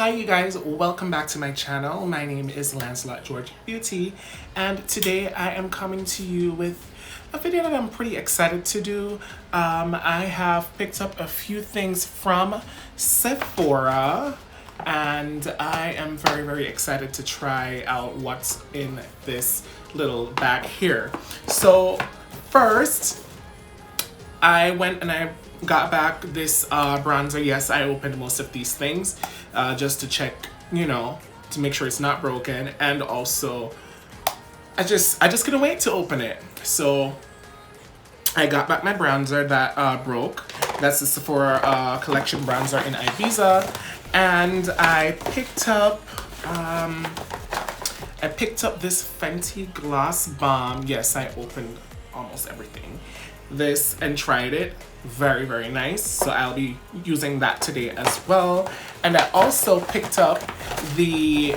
Hi you guys, welcome back to my channel. My name is LancelotGeorgeBeauty, and today I am coming to you with a video that I'm pretty excited to do. I have picked up a few things from Sephora, and I am very excited to try out what's in this little bag here. So first, I went and I got back this bronzer. Yes, I opened most of these things just to check, you know, to make sure it's not broken, and also I just couldn't wait to open it. So I got back my bronzer that broke. That's the Sephora collection bronzer in Ibiza, and I picked up this Fenty Gloss Bomb. Yes, I opened almost everything. This and tried it. Very nice. So I'll be using that today as well. And I also picked up the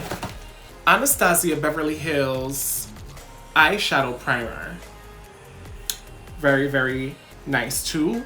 ANASTASIA Beverly Hills eyeshadow primer. Very nice too.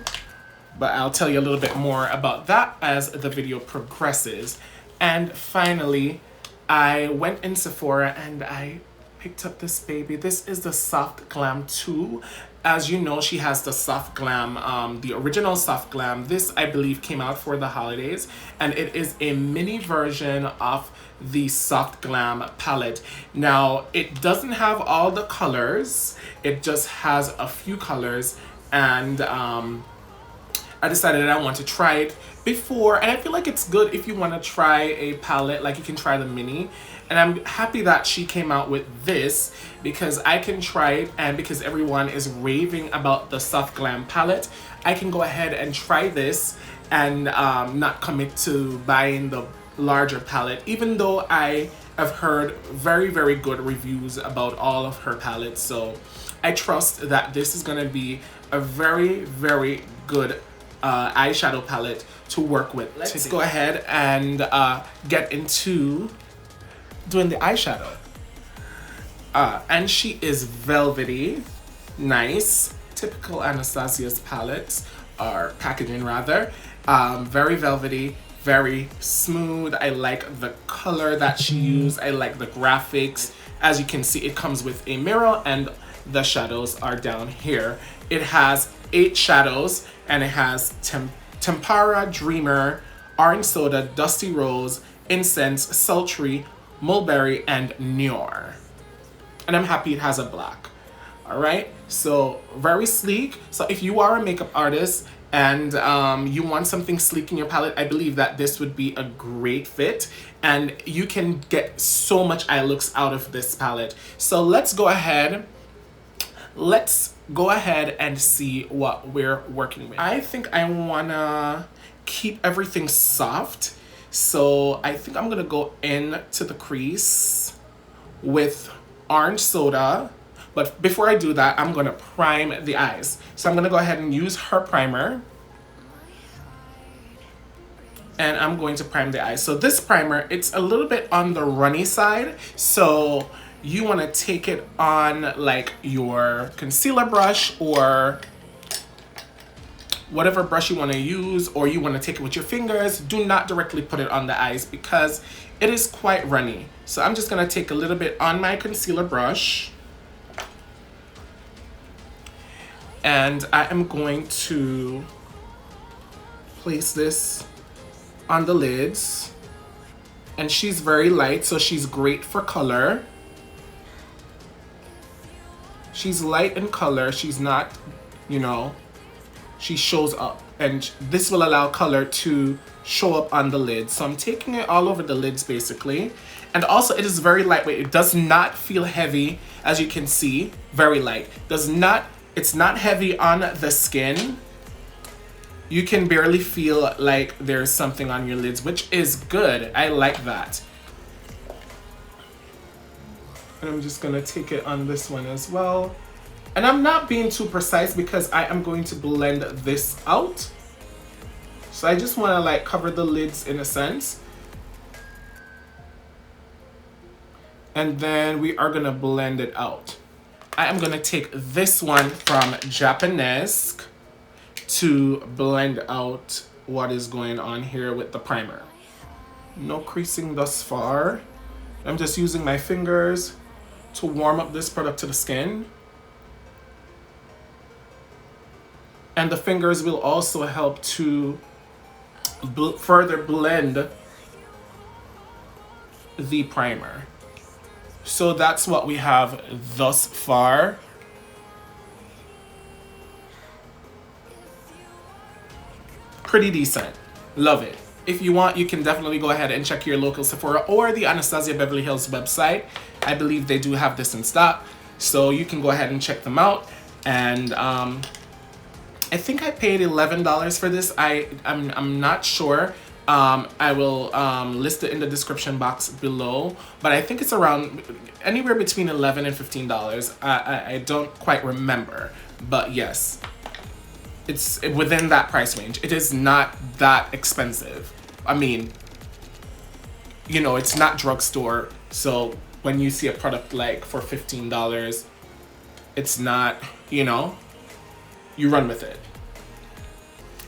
But I'll tell you a little bit more about that as the video progresses. And finally, I went in Sephora and I picked up this baby. This is the Soft Glam 2. As you know, she has the Soft Glam, the original Soft Glam. This, I believe, came out for the holidays, and it is a mini version of the Soft Glam palette. Now, it doesn't have all the colors. It just has a few colors, and I decided I want to try it before, and I feel like it's good if you want to try a palette, like you can try the mini. And I'm happy that she came out with this because I can try it, and because everyone is raving about the Soft Glam palette, I can go ahead and try this and not commit to buying the larger palette, even though I have heard very good reviews about all of her palettes. So I trust that this is going to be a very good eyeshadow palette to work with. Let's go ahead and get into doing the eyeshadow. And she is velvety, nice, typical Anastasia's palettes, or packaging rather. Very velvety, very smooth. I like the color that she used. I like the graphics. As you can see, it comes with a mirror and the shadows are down here. It has 8 shadows, and it has Tempera, Dreamer, Orange Soda, Dusty Rose, Incense, Sultry, Mulberry, and Noir. And I'm happy it has a black. Alright, so very sleek. So if you are a makeup artist and you want something sleek in your palette, I believe that this would be a great fit, and you can get so much eye looks out of this palette. So let's go ahead and see what we're working with. I think I wanna keep everything soft, so I think I'm gonna go into the crease with Orange Soda. But before I do that, I'm gonna prime the eyes. So I'm gonna go ahead and use her primer, and I'm going to prime the eyes. So this primer, it's a little bit on the runny side, so you want to take it on like your concealer brush or whatever brush you want to use, or you want to take it with your fingers. Do not directly put it on the eyes because it is quite runny. So I'm just going to take a little bit on my concealer brush, and I am going to place this on the lids. And she's very light, so she's great for color. She's light in color. She's not, you know, she shows up, and this will allow color to show up on the lids. So I'm taking it all over the lids basically. And also it is very lightweight. It does not feel heavy, as you can see. Very light. It's not heavy on the skin. You can barely feel like there's something on your lids, which is good. I like that. And I'm just gonna take it on this one as well. And I'm not being too precise because I am going to blend this out. So I just wanna like cover the lids in a sense. And then we are gonna blend it out. I am gonna take this one from Japanese to blend out what is going on here with the primer. No creasing thus far. I'm just using my fingers to warm up this product to the skin. And the fingers will also help to further blend the primer. So that's what we have thus far. Pretty decent. Love it. If you want, you can definitely go ahead and check your local Sephora or the Anastasia Beverly Hills website. I believe they do have this in stock. So you can go ahead and check them out. And I think I paid $11 for this. I'm not sure. I will list it in the description box below, but I think it's around anywhere between $11 and $15. I don't quite remember, but yes, it's within that price range. It is not that expensive. I mean, you know, it's not drugstore, so when you see a product like for $15, it's not, you know, you run with it.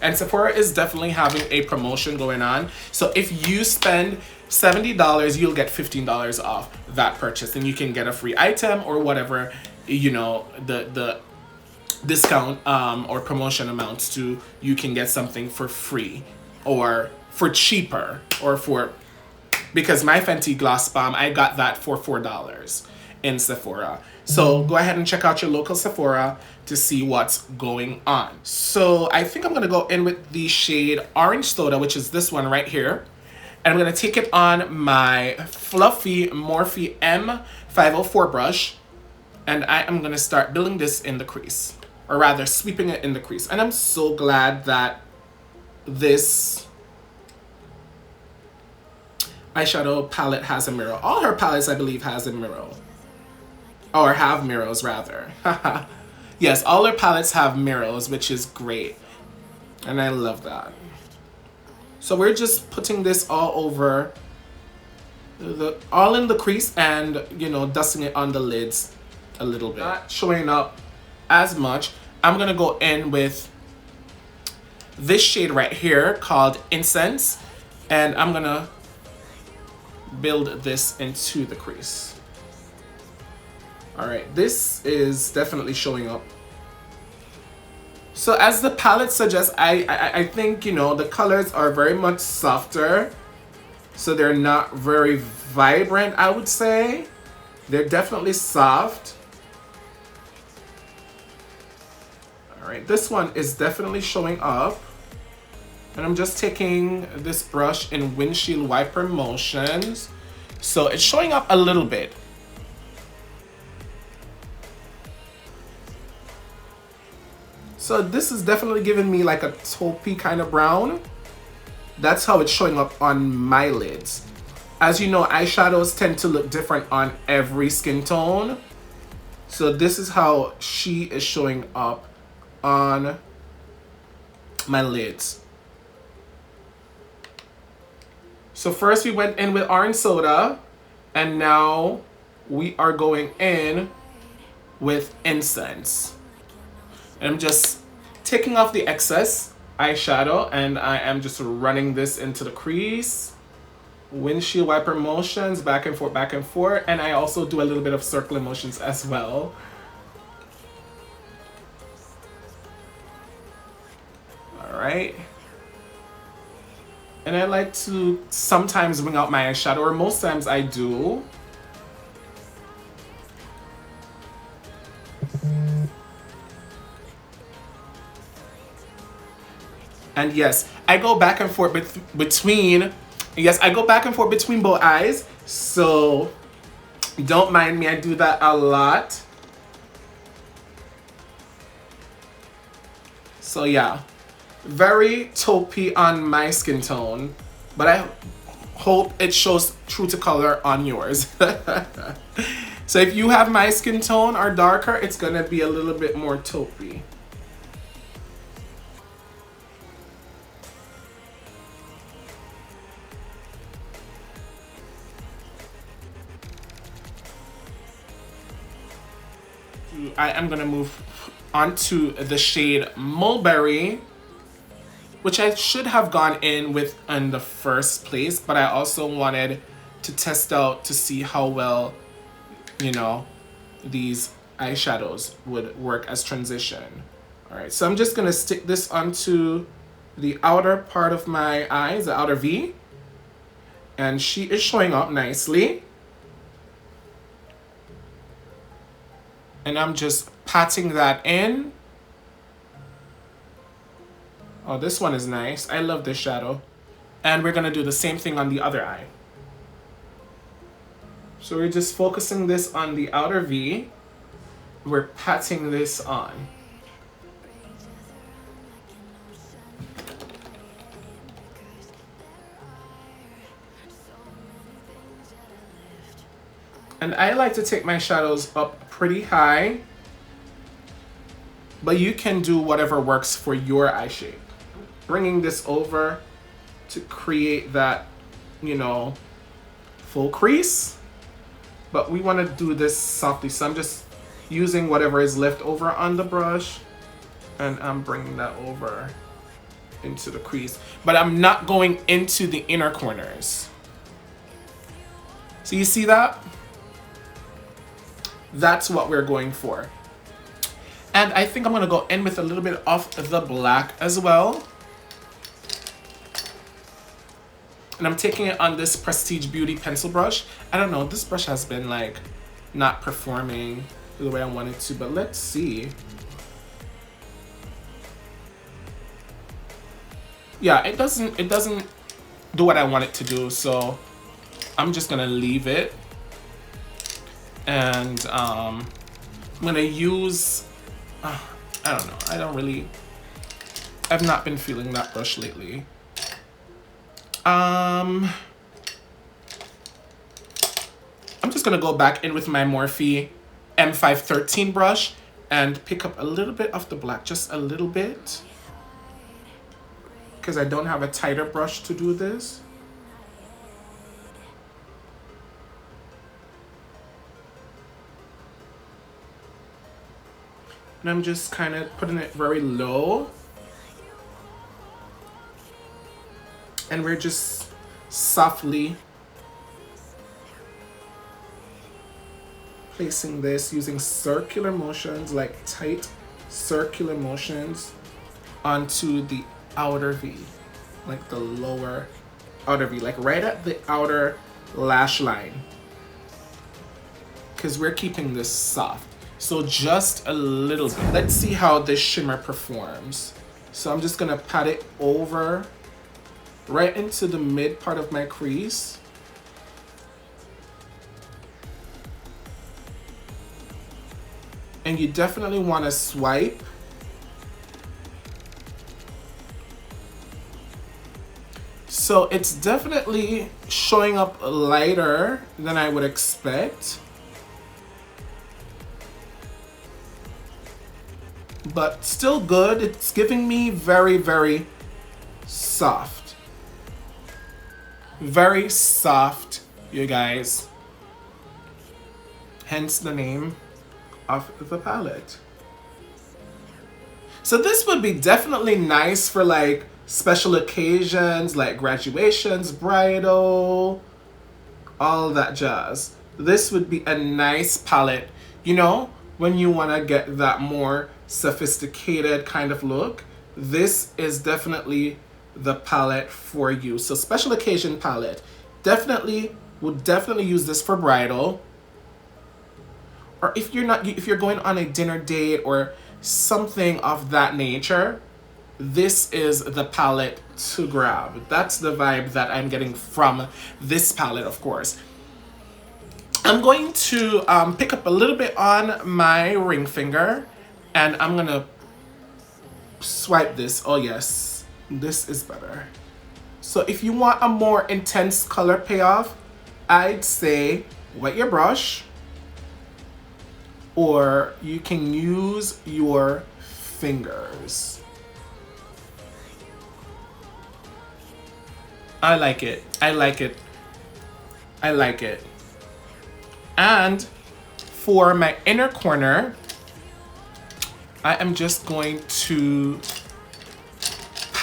And Sephora is definitely having a promotion going on. So if you spend $70, you'll get $15 off that purchase. And you can get a free item or whatever, you know, the discount or promotion amounts to. You can get something for free or for cheaper or for... Because my Fenty Gloss Bomb, I got that for $4 in Sephora. So go ahead and check out your local Sephora to see what's going on. So I think I'm gonna go in with the shade Orange Soda, which is this one right here. And I'm gonna take it on my fluffy Morphe M504 brush. And I am gonna start building this in the crease, or rather sweeping it in the crease. And I'm so glad that this eyeshadow palette has a mirror. All her palettes, I believe, has a mirror. Or have mirrors, rather. Yes, all her palettes have mirrors, which is great. And I love that. So we're just putting this all over, all in the crease and, you know, dusting it on the lids a little bit. Not showing up as much. I'm going to go in with this shade right here called Incense. And I'm going to build this into the crease. All right, this is definitely showing up. So as the palette suggests, I think, you know, the colors are very much softer. So they're not very vibrant, I would say. They're definitely soft. All right, this one is definitely showing up. And I'm just taking this brush in windshield wiper motions. So it's showing up a little bit. So this is definitely giving me like a taupey kind of brown. That's how it's showing up on my lids. As you know, eyeshadows tend to look different on every skin tone. So this is how she is showing up on my lids. So first we went in with Orange Soda, and now we are going in with Incense. I'm just taking off the excess eyeshadow and I am just running this into the crease. Windshield wiper motions, back and forth. And I also do a little bit of circular motions as well. All right. And I like to sometimes wing out my eyeshadow, or most times I do. And yes, I go back and forth between both eyes. So don't mind me, I do that a lot. So yeah, very taupey on my skin tone, but I hope it shows true to color on yours. So if you have my skin tone or darker, it's gonna be a little bit more taupey. I am gonna move on to the shade Mulberry. which I should have gone in with in the first place, but I also wanted to test out to see how well, you know, these eyeshadows would work as transition. All right, so I'm just gonna stick this onto the outer part of my eyes, the outer V, and she is showing up nicely. And I'm just patting that in. Oh, this one is nice. I love this shadow. And we're gonna do the same thing on the other eye. So we're just focusing this on the outer V. We're patting this on. And I like to take my shadows up pretty high, but you can do whatever works for your eye shape. Bringing this over to create that, you know, full crease, but we want to do this softly. So I'm just using whatever is left over on the brush, and I'm bringing that over into the crease, but I'm not going into the inner corners. So you see that? That's what we're going for. And I think I'm gonna go in with a little bit of the black as well. And I'm taking it on this Prestige Beauty pencil brush. I don't know, this brush has been like not performing the way I want it to, but let's see. Yeah, it doesn't do what I want it to do, so I'm just gonna leave it. And I'm gonna use, I don't know, I've not been feeling that brush lately. I'm just gonna go back in with my Morphe M513 brush and pick up a little bit of the black, just a little bit, because I don't have a tighter brush to do this. And I'm just kind of putting it very low. And we're just softly placing this using circular motions, like tight circular motions, onto the outer V, like the lower outer V, like right at the outer lash line, because we're keeping this soft. So just a little bit. Let's see how this shimmer performs. So I'm just gonna pat it over right into the mid part of my crease. And you definitely wanna swipe. So it's definitely showing up lighter than I would expect. But still good. It's giving me very, very soft. Very soft, you guys. Hence the name of the palette. So this would be definitely nice for like special occasions, like graduations, bridal, all that jazz. This would be a nice palette, you know, when you want to get that more sophisticated kind of look. This is definitely the palette for you. So special occasion palette, would definitely use this for bridal, or if you're going on a dinner date or something of that nature. This is the palette to grab. That's the vibe that I'm getting from this palette, of course. I'm going to pick up a little bit on my ring finger, and I'm gonna swipe this. Oh yes, this is better. So if you want a more intense color payoff, I'd say wet your brush, or you can use your fingers. I like it. I like it. I like it. And for my inner corner, I am just going to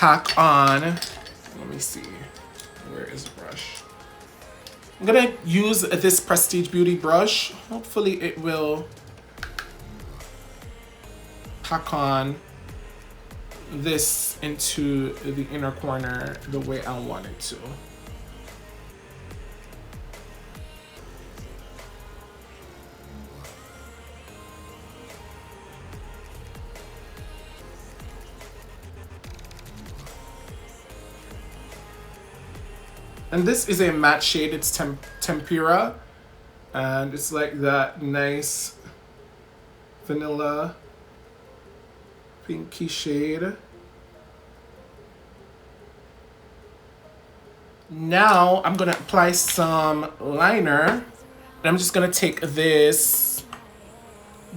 pack on, let me see, where is the brush? I'm gonna use this Prestige Beauty brush. Hopefully it will pack on this into the inner corner the way I want it to. And this is a matte shade, it's Tempera. And it's like that nice vanilla pinky shade. Now I'm gonna apply some liner. And I'm just gonna take this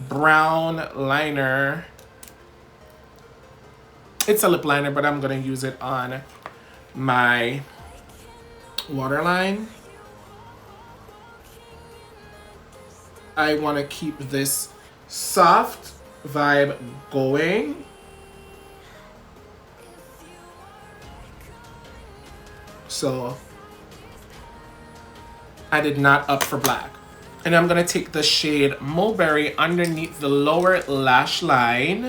brown liner. It's a lip liner, but I'm gonna use it on my waterline. I want to keep this soft vibe going. So I did not up for black. And I'm going to take the shade Mulberry underneath the lower lash line.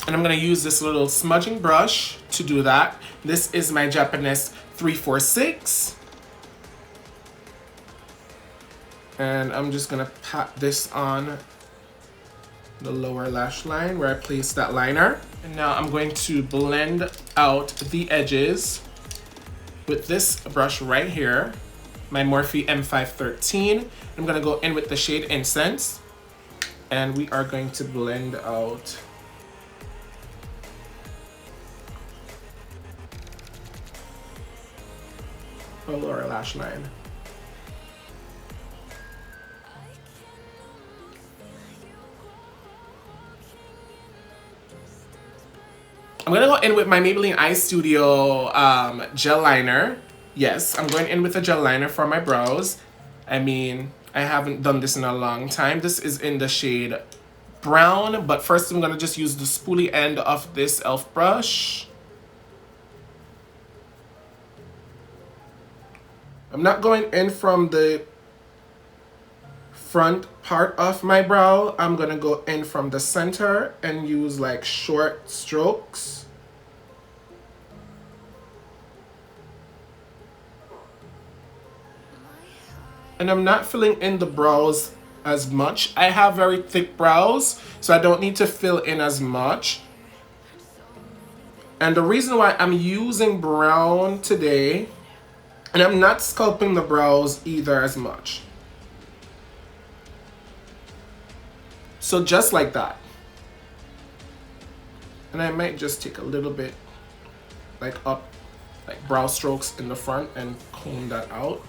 And I'm going to use this little smudging brush to do that. This is my Japanese 346. And I'm just gonna pat this on the lower lash line where I placed that liner. And now I'm going to blend out the edges with this brush right here, my Morphe M513. I'm gonna go in with the shade Incense, and we are going to blend out the lower lash line. I'm gonna go in with my Maybelline Eye Studio gel liner. Yes, I'm going in with a gel liner for my brows. I mean, I haven't done this in a long time. This is in the shade Brown, but first I'm gonna just use the spoolie end of this e.l.f. brush. I'm not going in from the front part of my brow. I'm gonna go in from the center and use like short strokes. And I'm not filling in the brows as much. I have very thick brows, so I don't need to fill in as much. And the reason why I'm using brown today, and I'm not sculpting the brows either as much. So just like that. And I might just take a little bit like up, like brow strokes in the front and comb that out.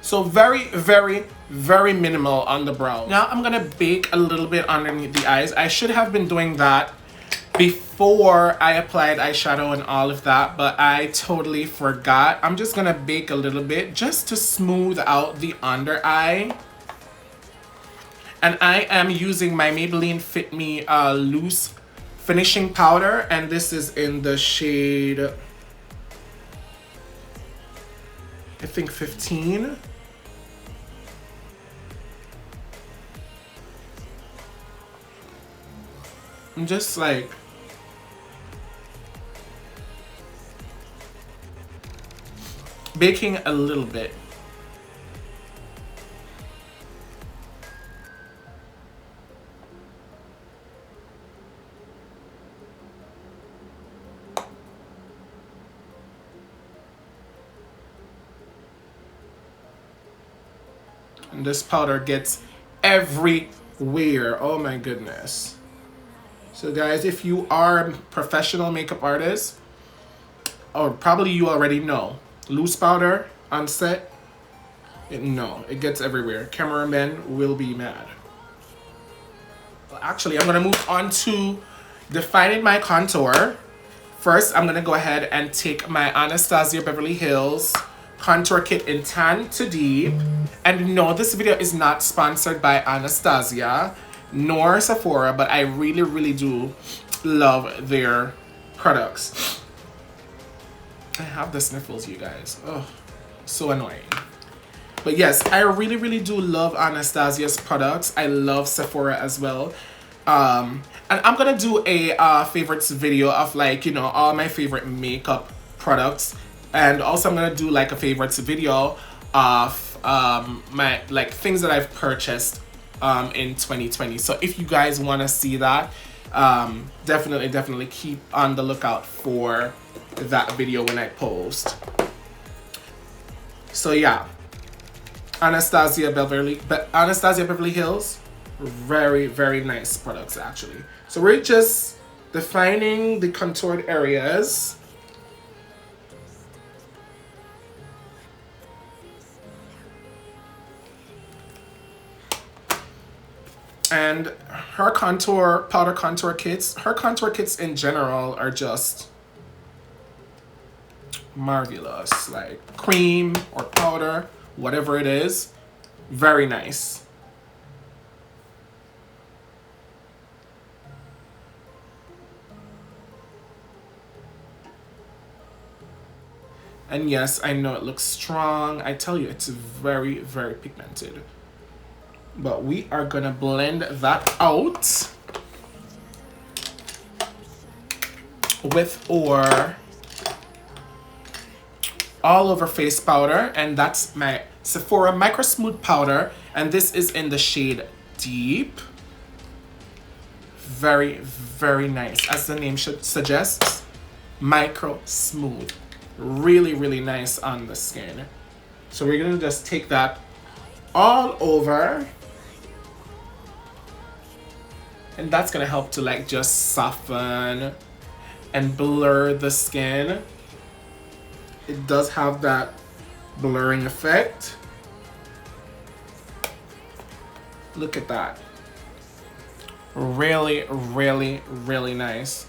So very, very, very minimal on the brow. Now I'm gonna bake a little bit underneath the eyes. I should have been doing that before I applied eyeshadow and all of that, but I totally forgot. I'm just gonna bake a little bit just to smooth out the under eye. And I am using my Maybelline Fit Me loose finishing powder, and this is in the shade, I think 15. I'm just like baking a little bit. And this powder gets everywhere. Oh my goodness. So guys, if you are a professional makeup artist, or probably you already know, loose powder on set, it gets everywhere. Cameramen will be mad. Well, actually, I'm gonna move on to defining my contour. First, I'm gonna go ahead and take my Anastasia Beverly Hills contour kit in Tan to Deep. And no, this video is not sponsored by Anastasia. nor Sephora, but I really, really do love their products. I have the sniffles, you guys. Oh, so annoying. But yes, I really, really do love Anastasia's products. I love Sephora as well. And I'm gonna do a favorites video of, like, you know, all my favorite makeup products. And also I'm gonna do like a favorites video of my, like, things that I've purchased in 2020. So if you guys want to see that, definitely keep on the lookout for that video when I post. So yeah, Anastasia Beverly Hills, very, very nice products actually. So we're just defining the contoured areas. And her powder contour kits, her contour kits in general are just marvelous. Like cream or powder, whatever it is, very nice. And yes, I know it looks strong. I tell you, it's very, very pigmented. But we are gonna blend that out with our all over face powder, and that's my Sephora Micro Smooth powder, and this is in the shade Deep. Very, very nice, as the name suggests, Micro Smooth. Really, really nice on the skin. So we're gonna just take that all over. And that's gonna help to, like, just soften and blur the skin. It does have that blurring effect. Look at that. Really, really, really nice.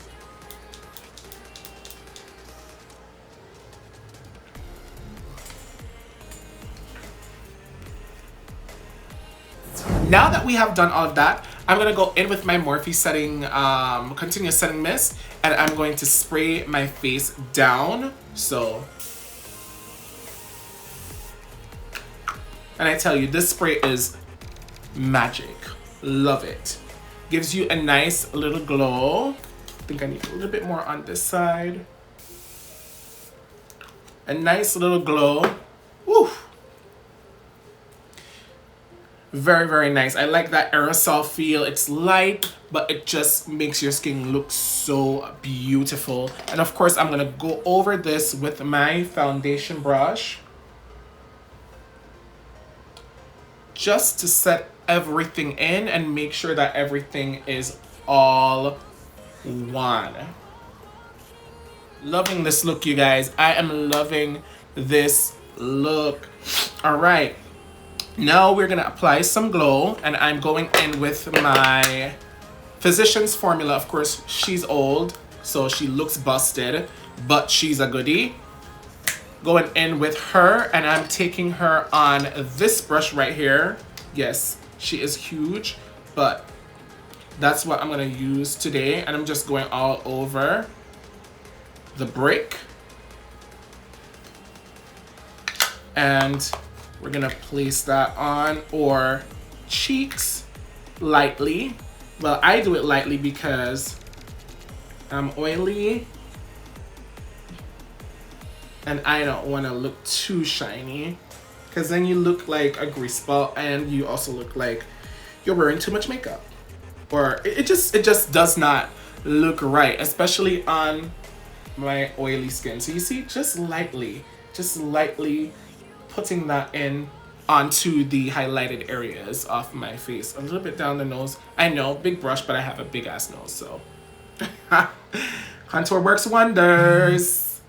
Now that we have done all of that, I'm gonna go in with my Morphe setting, continuous setting mist, and I'm going to spray my face down. So, and I tell you, this spray is magic. Love it. Gives you a nice little glow. I think I need a little bit more on this side. A nice little glow. Woo! Very, very nice. I like that aerosol feel. It's light, but it just makes your skin look so beautiful. And of course, I'm gonna go over this with my foundation brush, just to set everything in and make sure that everything is all one. Loving this look, you guys. I am loving this look. All right. Now we're gonna apply some glow, and I'm going in with my Physicians Formula. Of course, she's old, so she looks busted, but she's a goodie. Going in with her, and I'm taking her on this brush right here. Yes, she is huge, but that's what I'm gonna use today, and I'm just going all over the brick. And we're gonna place that on our cheeks lightly. Well, I do it lightly because I'm oily and I don't want to look too shiny, because then you look like a grease ball and you also look like you're wearing too much makeup, or it just does not look right, especially on my oily skin. So you see, just lightly putting that in onto the highlighted areas of my face. A little bit down the nose. I know, big brush, but I have a big ass nose, so. Contour works wonders.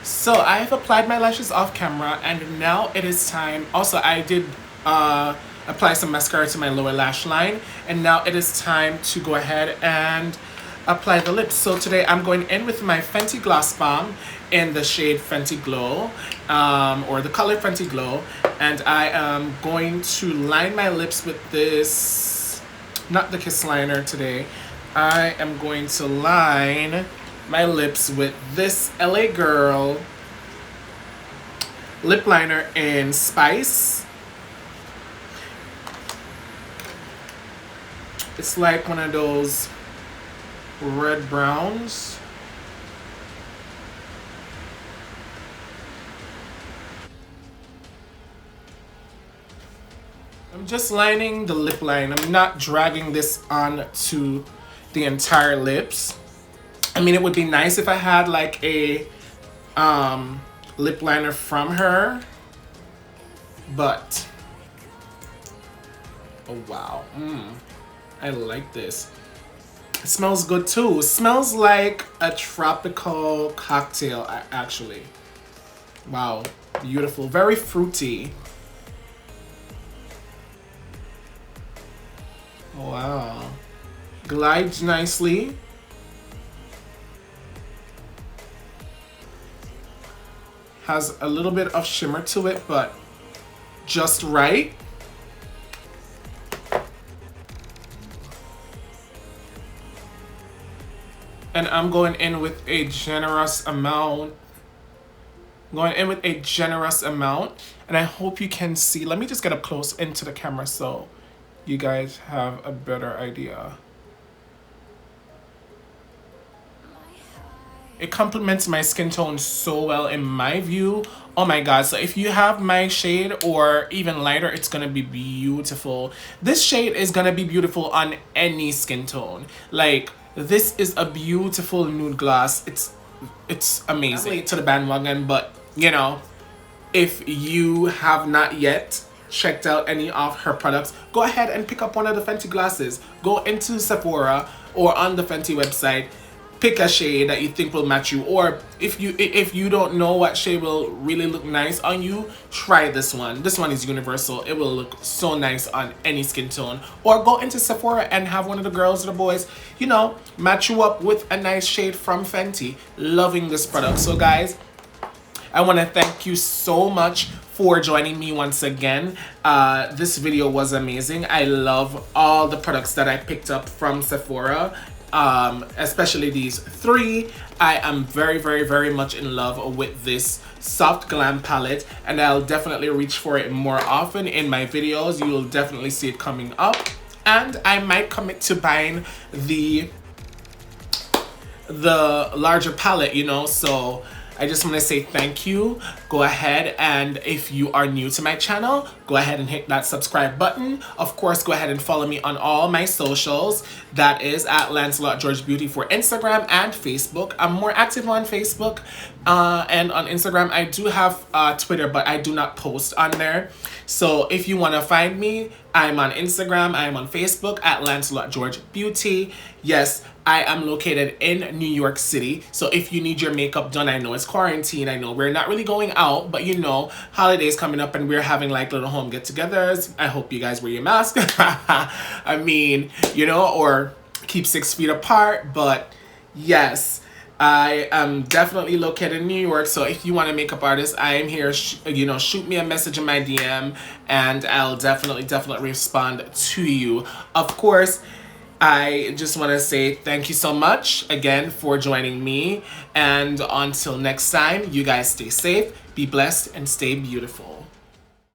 So I have applied my lashes off camera, and now it is time. Also, I did apply some mascara to my lower lash line, and now it is time to go ahead and apply the lips. So today I'm going in with my Fenty Gloss Bomb in the shade Fenty Glow, or the color Fenty Glow, And I am going to line my lips with this, not the Kiss liner today. I am going to line my lips with this LA Girl lip liner in Spice. It's like one of those red browns. I'm just lining the lip line. I'm not dragging this on to the entire lips. I mean, it would be nice if I had like a lip liner from her, but oh wow, I like this. It smells good too. It smells like a tropical cocktail, actually. Wow, beautiful, very fruity. Wow, glides nicely. Has a little bit of shimmer to it, but just right. And I'm going in with a generous amount. And I hope you can see. Let me just get up close into the camera so you guys have a better idea. It complements my skin tone so well in my view. Oh my god, so if you have my shade or even lighter, it's gonna be beautiful. This shade is gonna be beautiful on any skin tone. Like, this is a beautiful nude gloss. It's amazing. To the bandwagon, but you know, if you have not yet checked out any of her products, go ahead and pick up one of the Fenty glosses. Go into Sephora or on the Fenty website. Pick a shade that you think will match you, or if you don't know what shade will really look nice on you, try this one. This one is universal. It will look so nice on any skin tone. Or go into Sephora and have one of the girls or the boys, you know, match you up with a nice shade from Fenty. Loving this product. So guys, I want to thank you so much for joining me once again. This video was amazing. I love all the products that I picked up from Sephora. Especially these three. I am very, very, very much in love with this soft glam palette, and I'll definitely reach for it more often in my videos. You will definitely see it coming up, and I might commit to buying the larger palette, you know. So I just want to say thank you. Go ahead, and if you are new to my channel, go ahead and hit that subscribe button. Of course, go ahead and follow me on all my socials. That is at LancelotGeorgeBeauty for Instagram and Facebook. I'm more active on Facebook and on Instagram. I do have Twitter, but I do not post on there. So if you want to find me, I'm on Instagram, I'm on Facebook at LancelotGeorgeBeauty. Yes, I am located in New York City. So if you need your makeup done, I know it's quarantine. I know we're not really going out, but you know, holidays coming up and we're having like little home get-togethers. I hope you guys wear your mask. I mean, you know, or keep 6 feet apart. But yes, I am definitely located in New York. So if you want a makeup artist, I am here. You know, shoot me a message in my DM and I'll definitely respond to you. Of course, I just want to say thank you so much again for joining me. And until next time, you guys stay safe, be blessed, and stay beautiful.